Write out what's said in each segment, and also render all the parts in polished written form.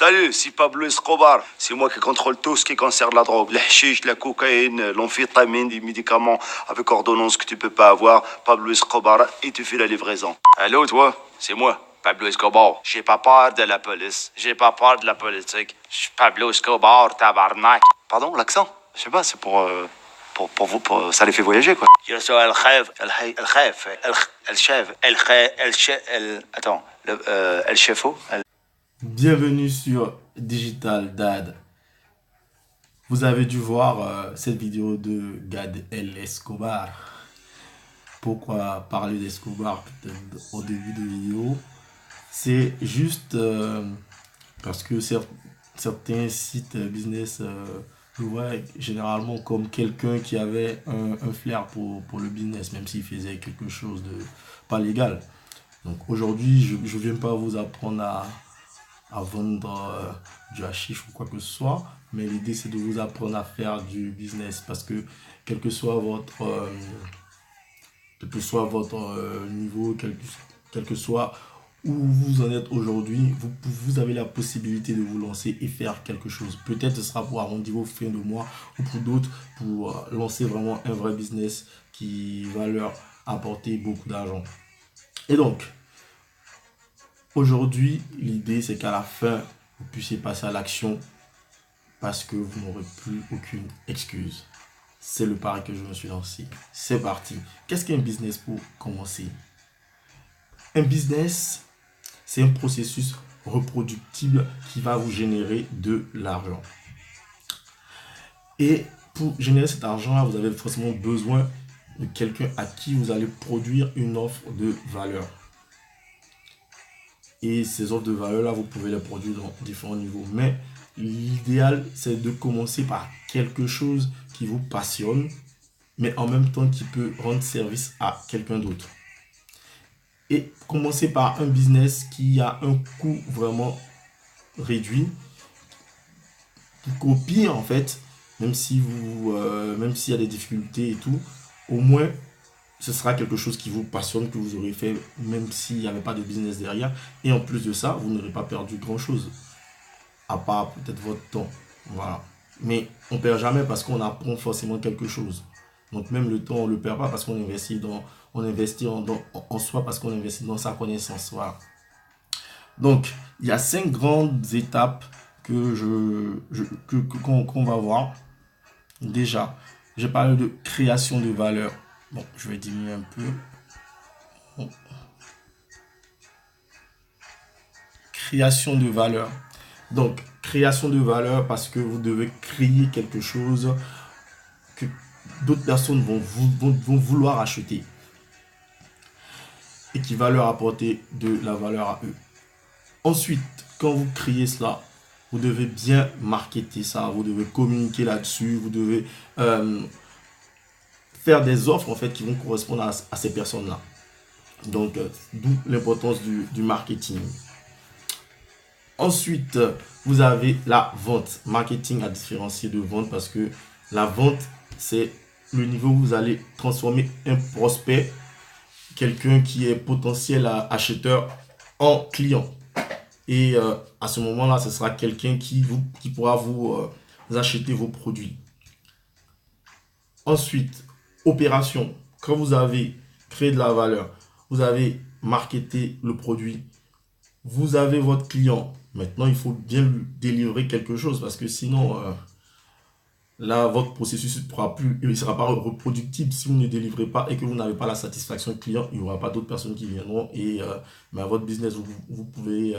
Salut, c'est Pablo Escobar. C'est moi qui contrôle tout ce qui concerne la drogue. Le hashish, la cocaïne, l'amphétamine, des médicaments avec ordonnance que tu peux pas avoir. Pablo Escobar, et tu fais la livraison. Allô, toi? C'est moi, Pablo Escobar. J'ai pas peur de la police. J'ai pas peur de la politique. Je suis Pablo Escobar, tabarnak. Pardon, l'accent? Je sais pas, c'est pour vous, ça les fait voyager, quoi. Yo soy el jefe, el jefe, el chef, attends, el chefo, Bienvenue sur Digital Dad. Vous avez dû voir cette vidéo de Gad El Escobar. Pourquoi parler d'Escobar au début de vidéo? C'est juste parce que certains sites business le voient généralement comme quelqu'un qui avait un flair pour le business, même s'il faisait quelque chose de pas légal. Donc aujourd'hui, je ne viens pas vous apprendre à vendre du hashish ou quoi que ce soit, mais l'idée c'est de vous apprendre à faire du business parce que quel que soit votre niveau, quel que soit où vous en êtes aujourd'hui, vous avez la possibilité de vous lancer et faire quelque chose. Peut-être ce sera pour arrondir vos fins de mois ou pour d'autres, pour lancer vraiment un vrai business qui va leur apporter beaucoup d'argent. Et donc, aujourd'hui, l'idée c'est qu'à la fin, vous puissiez passer à l'action parce que vous n'aurez plus aucune excuse. C'est le pari que je me suis lancé. C'est parti. Qu'est-ce qu'un business pour commencer? Un business, c'est un processus reproductible qui va vous générer de l'argent. Et pour générer cet argent-là, vous avez forcément besoin de quelqu'un à qui vous allez produire une offre de valeur. Et ces offres de valeur-là, vous pouvez les produire dans différents niveaux. Mais l'idéal, c'est de commencer par quelque chose qui vous passionne, mais en même temps qui peut rendre service à quelqu'un d'autre. Et commencer par un business qui a un coût vraiment réduit. Au pire, en fait, même s'il y a des difficultés et tout, au moins, ce sera quelque chose qui vous passionne, que vous aurez fait, même s'il n'y avait pas de business derrière. Et en plus de ça, vous n'aurez pas perdu grand-chose, à part peut-être votre temps. Voilà. Mais on ne perd jamais parce qu'on apprend forcément quelque chose. Donc même le temps, on ne le perd pas parce qu'on investit en soi, parce qu'on investit dans sa connaissance. Voilà. Donc, il y a 5 grandes étapes qu'on va voir. Déjà, j'ai parlé de création de valeur. Bon, je vais diminuer un peu. Bon. Création de valeur. Donc, création de valeur parce que vous devez créer quelque chose que d'autres personnes vont vouloir acheter et qui va leur apporter de la valeur à eux. Ensuite, quand vous créez cela, vous devez bien marketer ça, vous devez communiquer là-dessus, vous devez faire des offres en fait qui vont correspondre à ces personnes-là. Donc, d'où l'importance du marketing. Ensuite, vous avez la vente. Marketing à différencier de vente parce que la vente, c'est le niveau où vous allez transformer un prospect, quelqu'un qui est potentiel acheteur, en client. Et à ce moment-là, ce sera quelqu'un qui pourra vous acheter vos produits. Ensuite, opération. Quand vous avez créé de la valeur, vous avez marketé le produit, vous avez votre client. Maintenant, il faut bien lui délivrer quelque chose parce que sinon, là, votre processus ne sera pas reproductible. Si vous ne délivrez pas et que vous n'avez pas la satisfaction client, il n'y aura pas d'autres personnes qui viendront et votre business, vous pouvez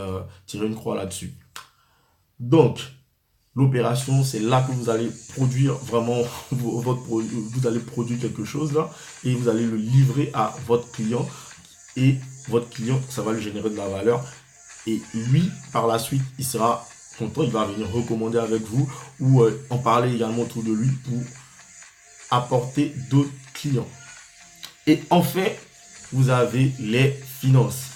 tirer une croix là-dessus. Donc, l'opération, c'est là que vous allez produire vraiment votre produit. Vous allez produire quelque chose là et vous allez le livrer à votre client. Et votre client, ça va lui générer de la valeur. Et lui, par la suite, il sera content, il va venir recommander avec vous ou en parler également autour de lui pour apporter d'autres clients. Et enfin, vous avez les finances.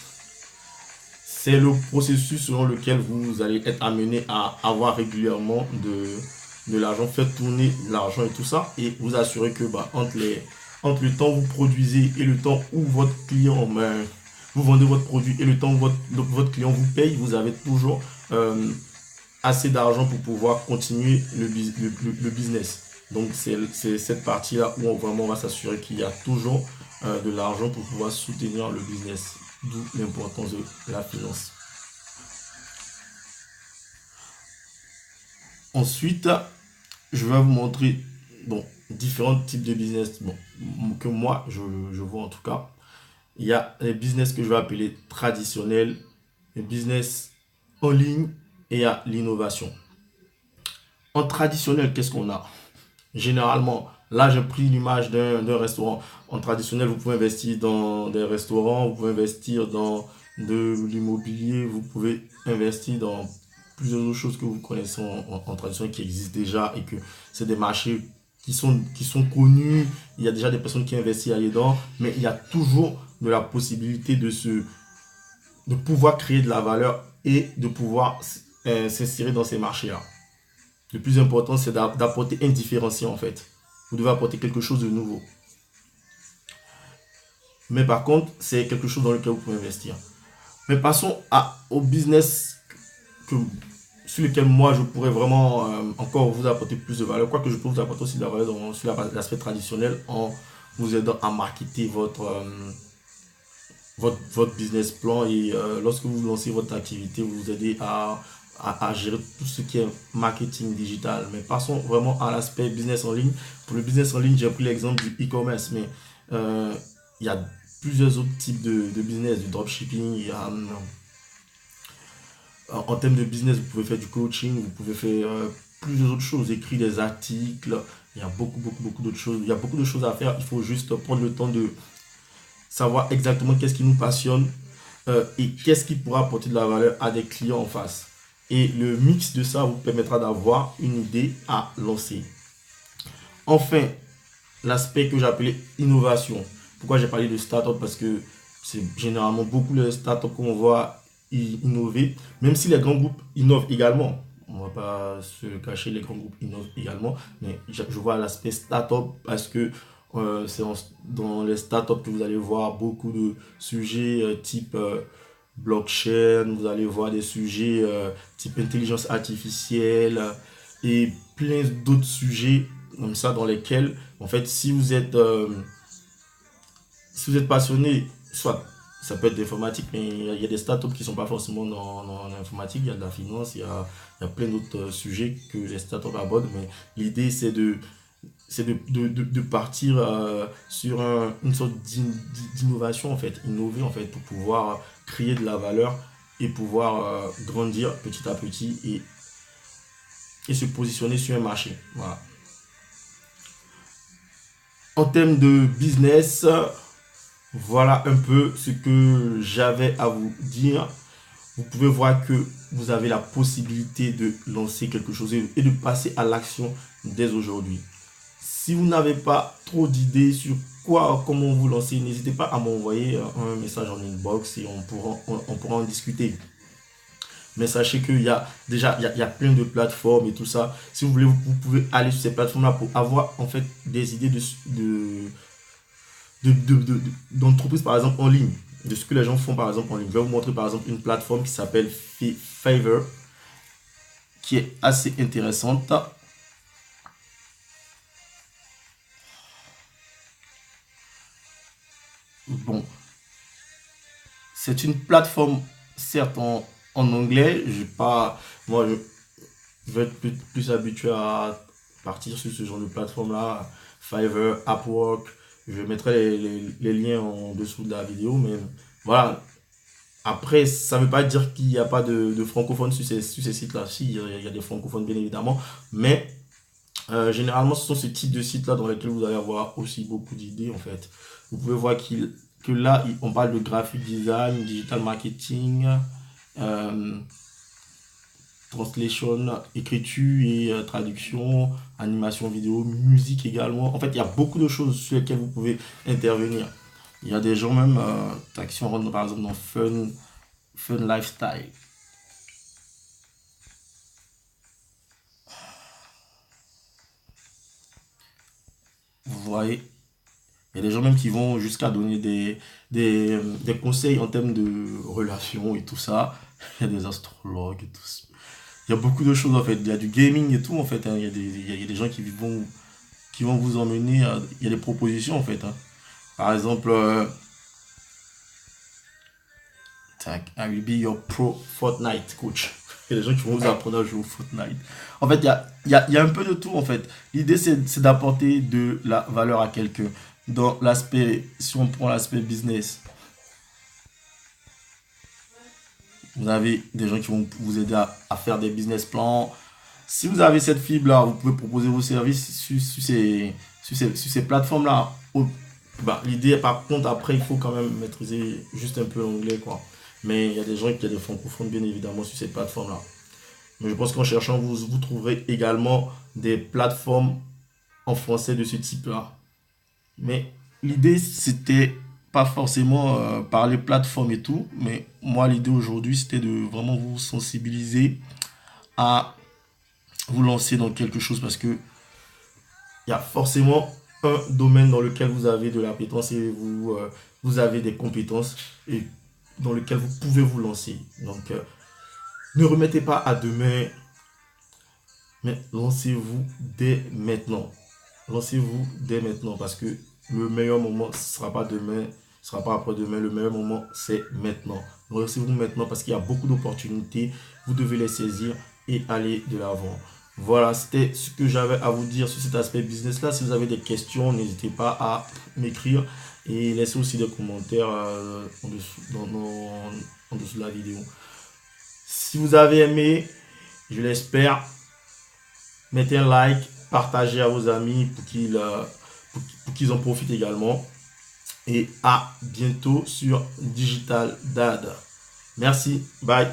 C'est le processus selon lequel vous allez être amené à avoir régulièrement de l'argent, faire tourner l'argent et tout ça, et vous assurer que entre le temps où vous produisez et le temps où votre client, vous vendez votre produit et le temps où votre client vous paye, vous avez toujours assez d'argent pour pouvoir continuer le business. Donc, c'est cette partie-là où vraiment on va s'assurer qu'il y a toujours de l'argent pour pouvoir soutenir le business. D'où l'importance de la finance. Ensuite, je vais vous montrer bon, différents types de business bon, que moi, je vois en tout cas. Il y a les business que je vais appeler traditionnels, les business en ligne et il y a l'innovation. En traditionnel, qu'est-ce qu'on a? Généralement, là, j'ai pris l'image d'un restaurant. En traditionnel, vous pouvez investir dans des restaurants, vous pouvez investir dans de l'immobilier, vous pouvez investir dans plusieurs autres choses que vous connaissez en traditionnel qui existent déjà et que c'est des marchés qui sont connus. Il y a déjà des personnes qui investissent là-dedans, mais il y a toujours de la possibilité de pouvoir créer de la valeur et de pouvoir s'insérer dans ces marchés-là. Le plus important, c'est d'apporter un différenciant en fait. Vous devez apporter quelque chose de nouveau. Mais par contre, c'est quelque chose dans lequel vous pouvez investir. Mais passons au business que, sur lequel moi je pourrais vraiment encore vous apporter plus de valeur. Quoique je peux vous apporter aussi de la valeur sur l'aspect traditionnel en vous aidant à marketer votre business plan et lorsque vous lancez votre activité, vous aidez à gérer tout ce qui est marketing digital. Mais passons vraiment à l'aspect business en ligne. Pour le business en ligne, j'ai pris l'exemple du e-commerce, mais il y a plusieurs autres types de business, du dropshipping. Il y a, en termes de business, vous pouvez faire du coaching, vous pouvez faire plusieurs autres choses, écrire des articles. Il y a beaucoup d'autres choses. Il y a beaucoup de choses à faire. Il faut juste prendre le temps de savoir exactement qu'est-ce qui nous passionne et qu'est-ce qui pourra apporter de la valeur à des clients en face. Et le mix de ça vous permettra d'avoir une idée à lancer. Enfin, l'aspect que j'ai appelé innovation. Pourquoi j'ai parlé de start-up? Parce que c'est généralement beaucoup les start-up qu'on voit innover, même si les grands groupes innovent également. On ne va pas se cacher, les grands groupes innovent également, mais je vois l'aspect start-up parce que c'est dans les startups que vous allez voir beaucoup de sujets type blockchain, vous allez voir des sujets type intelligence artificielle et plein d'autres sujets comme ça dans lesquels, en fait, si vous êtes passionné, soit ça peut être d'informatique, mais il y a des startups qui ne sont pas forcément dans l'informatique, il y a de la finance, il y a plein d'autres sujets que les startups abordent, mais l'idée c'est de partir sur une sorte d'innovation en fait, innover en fait pour pouvoir créer de la valeur et pouvoir grandir petit à petit et se positionner sur un marché. Voilà. En termes de business, voilà un peu ce que j'avais à vous dire. Vous pouvez voir que vous avez la possibilité de lancer quelque chose et de passer à l'action dès aujourd'hui. Si vous n'avez pas trop d'idées sur comment vous lancer, n'hésitez pas à m'envoyer un message en inbox et on pourra en discuter. Mais sachez qu'il y a déjà il y a plein de plateformes et tout ça. Si vous voulez, vous pouvez aller sur ces plateformes-là pour avoir en fait des idées d'entreprises par exemple en ligne, de ce que les gens font par exemple en ligne. Je vais vous montrer par exemple une plateforme qui s'appelle Fiverr, qui est assez intéressante. Bon, c'est une plateforme, certes en anglais. Moi, je vais être plus habitué à partir sur ce genre de plateforme-là. Fiverr, Upwork. Je mettrai les liens en dessous de la vidéo. Mais voilà. Après, ça ne veut pas dire qu'il n'y a pas de francophones sur ces sites-là. Si, il y a des francophones, bien évidemment. Mais généralement, ce sont ce type de sites-là dans lesquels vous allez avoir aussi beaucoup d'idées, en fait. Vous pouvez voir que là, on parle de graphic design, digital marketing, translation, écriture et traduction, animation vidéo, musique également. En fait, il y a beaucoup de choses sur lesquelles vous pouvez intervenir. Il y a des gens même, si on rentre par exemple dans fun lifestyle. Vous voyez, il y a des gens même qui vont jusqu'à donner des conseils en termes de relations et tout ça. Il y a des astrologues et tout ça. Il y a beaucoup de choses en fait. Il y a du gaming et tout en fait, hein. Il y a des gens qui vont vous emmener. Il y a des propositions en fait, hein. Par exemple, tac, I will be your pro Fortnite coach. Il y a des gens qui vont vous apprendre à jouer au Fortnite. En fait, il y a un peu de tout en fait. L'idée c'est d'apporter de la valeur à quelqu'un. Dans l'aspect, si on prend l'aspect business, vous avez des gens qui vont vous aider à faire des business plans. Si vous avez cette fibre-là, vous pouvez proposer vos services sur ces plateformes-là. Bah, l'idée, par contre, après, il faut quand même maîtriser juste un peu l'anglais, quoi. Mais il y a des gens qui ont des francophones, bien évidemment, sur ces plateformes-là. Mais je pense qu'en cherchant, vous trouverez également des plateformes en français de ce type-là. Mais l'idée, c'était pas forcément parler plateforme et tout, mais moi, l'idée aujourd'hui, c'était de vraiment vous sensibiliser à vous lancer dans quelque chose parce que il y a forcément un domaine dans lequel vous avez de l'appétence et vous avez des compétences et dans lequel vous pouvez vous lancer. Donc, ne remettez pas à demain, mais lancez-vous dès maintenant. Lancez-vous dès maintenant parce que le meilleur moment, ce ne sera pas demain, ce ne sera pas après-demain. Le meilleur moment, c'est maintenant. Lancez-vous maintenant parce qu'il y a beaucoup d'opportunités. Vous devez les saisir et aller de l'avant. Voilà, c'était ce que j'avais à vous dire sur cet aspect business-là. Si vous avez des questions, n'hésitez pas à m'écrire et laissez aussi des commentaires en dessous, en dessous de la vidéo. Si vous avez aimé, je l'espère, mettez un like, partagez à vos amis pour qu'ils en profitent également. Et à bientôt sur Digital Dad. Merci, bye.